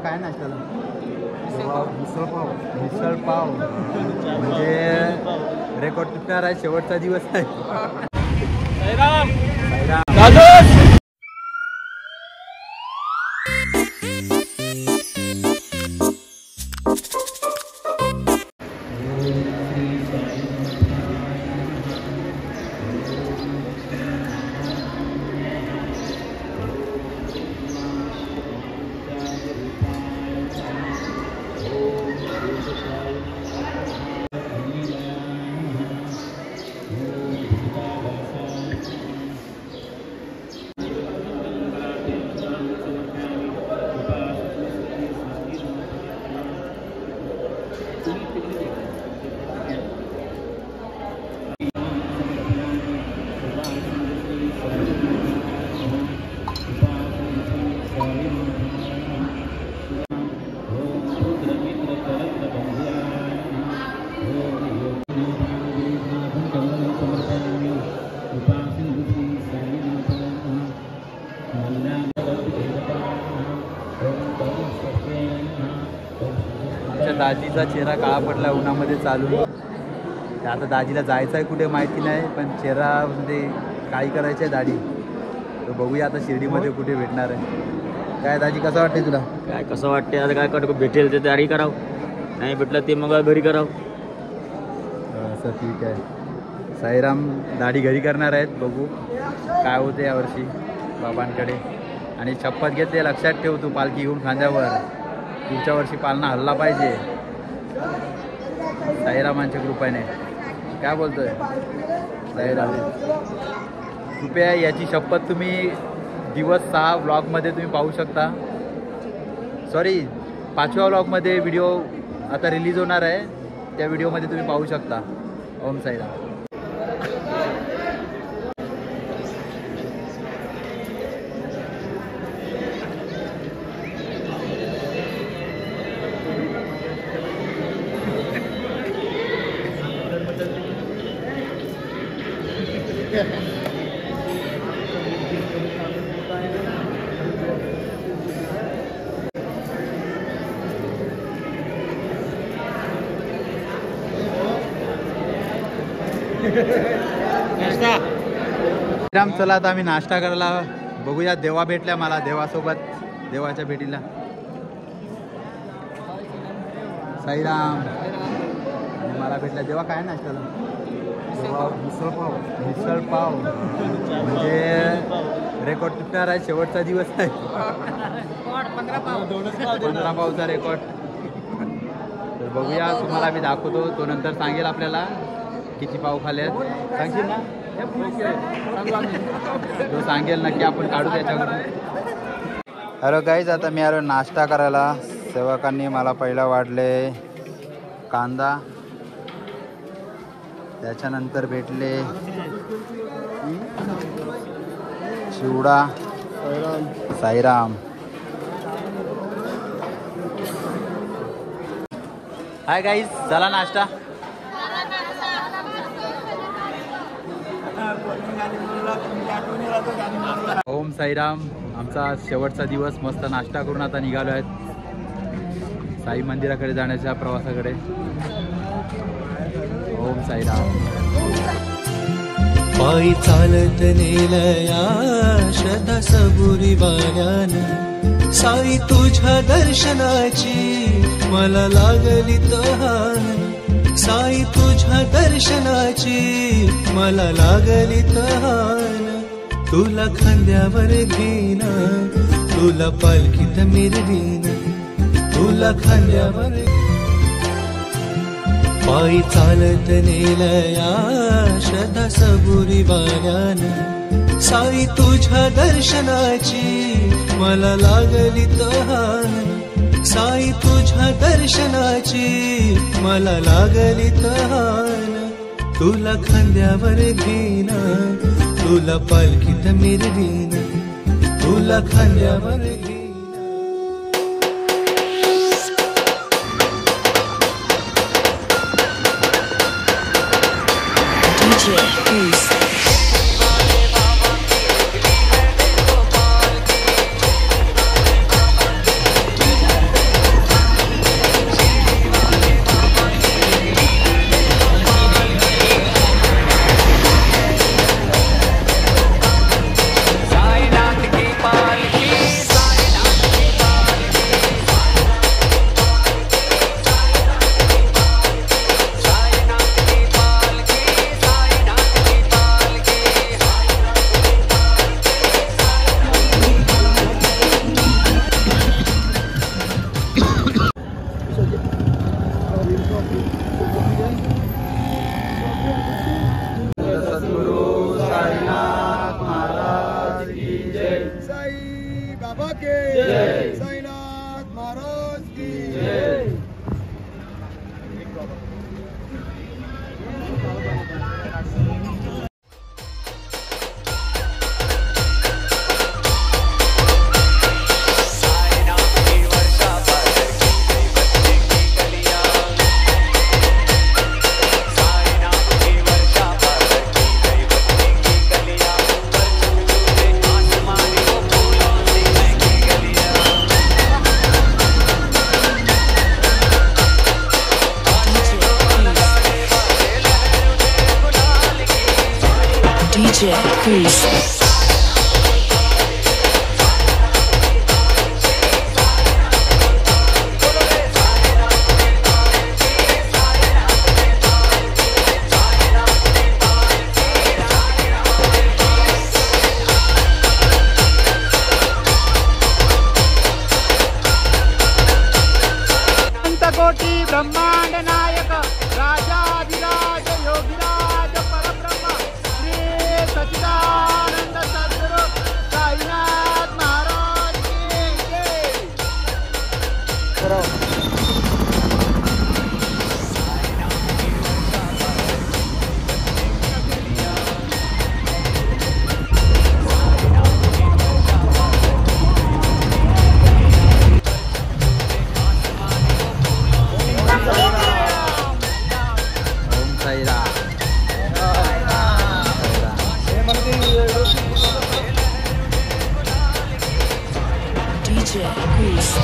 काय नाश्त्याला मिसळ पाव म्हणजे रेकॉर्ड तुटणार आहे. शेवटचा दिवस आहे. दाजीचा चेहरा काळा पडला उन्हामध्ये चालू. आता दाजीला जायचं आहे कुठे माहिती नाही, पण चेहरा म्हणजे काही करायचं आहे दाढी. तर बघूया आता शिर्डीमध्ये कुठे भेटणार आहे. काय दाजी कसं वाटते तुला? काय कसं वाटते आता काय करतो, भेटेल ते दाढी करावं, नाही भेटलं ते मग घरी करावं. असं ठीक आहे. साईराम दाढी घरी करणार आहेत. बघू काय होते यावर्षी बाबांकडे. आणि शपथ घेतली, लक्षात ठेव तू पालखी घेऊन खांद्यावर. पुढच्या वर्षी पालना हल्ला पाहिजे साईरामांच्या कृपेने. काय बोलतोय साईराम? कृपया याची शपथ तुम्ही दिवस 6 व्लॉगमध्ये तुम्ही पाहू शकता. सॉरी 5व्या व्लॉगमध्ये व्हिडिओ आता रिलीज होणार आहे, त्या व्हिडिओमध्ये तुम्ही पाहू शकता. ओम साईराम. राम चला आता आम्ही नाश्ता करायला. बघूया देवा भेटल्या मला, देवासोबत देवाच्या भेटीला. साईराम मला भेटल्या. देवा काय नाश्त्याला? मिसळ पाव म्हणजे रेकॉर्ड तुटणार आहे. शेवटचा दिवस आहे. 15 पावचा रेकॉर्ड. तर बघूया, तुम्हाला मी दाखवतो. तो नंतर सांगेल आपल्याला किती पाव खाल्ले. सांगशील ना? तो सांगेल नक्की, आपण काढू त्याच्याकडून. हॅलो गाईज, आता मी आलो नाश्ता करायला. सेवकांनी मला पहिला वाढले कांदा, त्याच्यानंतर भेटले चिवडा. साईराम. हाय गाईज, चला नाश्ता. ओम साईराम. आमचा शेवटचा दिवस. मस्त नाश्ता करून आता निघालो आहेत साई मंदिराकडे जाण्याच्या प्रवासाकडे. ओम साईराम. पायी चालत नेलया श्रद्धा सबुरी वाऱ्यानं, साई तुझ्या दर्शनाची मला लागली तहान. साई तुझ्या दर्शनाची मला लागली तहान. तुला खांद्यावर घेईन, तुला पालखीत मिरवीन, तुला खांद्यावर. पायी चालत नेलया श्रद्धा सबुरी वाऱ्यानं, साई तुझ्या दर्शनाची मला लागली तहान. साई तुझ्या दर्शनाची मला लागली तहान. तुला खांद्यावर घेईन, तुला पालखीत मिरवीन, तुला खांद्यावर घेईन. DJ Grease. कोटी ब्रह्मांड नायक राजाधिराज योगीराज परब्रह्म श्री सच्चिदानंद सद्गुरु साईनाथ महाराज की जय. DJ Grease.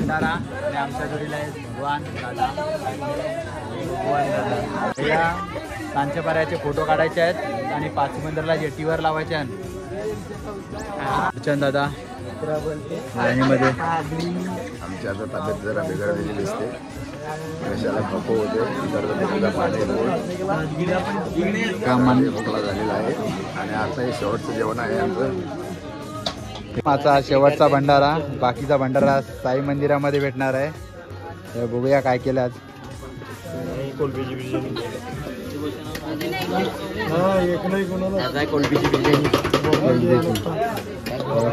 भंडारा आणि आमच्या जोडीला आहे भगवान दादा. भगवान दादा या कांचपाऱ्याचे फोटो काढायचे आहेत आणि पाच मंदिरला जेटीवर लावायचे आहेत. अर्चन दादा लाईनीमध्ये. आमची आता तब्येत जरा बिघडलेली दिसते. कशाला नको होते कामान खोकला झालेला आहे आणि आता हे शेवटचं जेवण आहे आमचं. माझा शेवटचा भंडारा. बाकीचा भंडारा साई मंदिरामध्ये भेटणार आहे. तर बघूया काय केलं आज.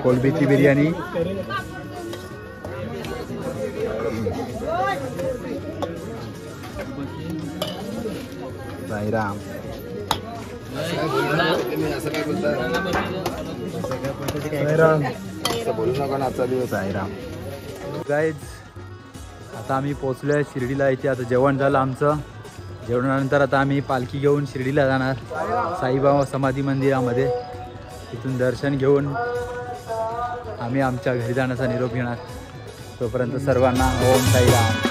कोलबीची बिर्याणी. साईराम. असं काय बोलतात असं बोलू नका ना. आजचा दिवस आहे राम. गाईज आता आम्ही पोचलोय शिर्डीला. इथे आता जेवण झालं आमचं. जेवणानंतर आता आम्ही पालखी घेऊन शिर्डीला जाणार साईबाबा समाधी मंदिरामध्ये. तिथून दर्शन घेऊन आम्ही आमच्या घरी जाण्याचा निरोप घेणार. तोपर्यंत सर्वांना ओम साईराम.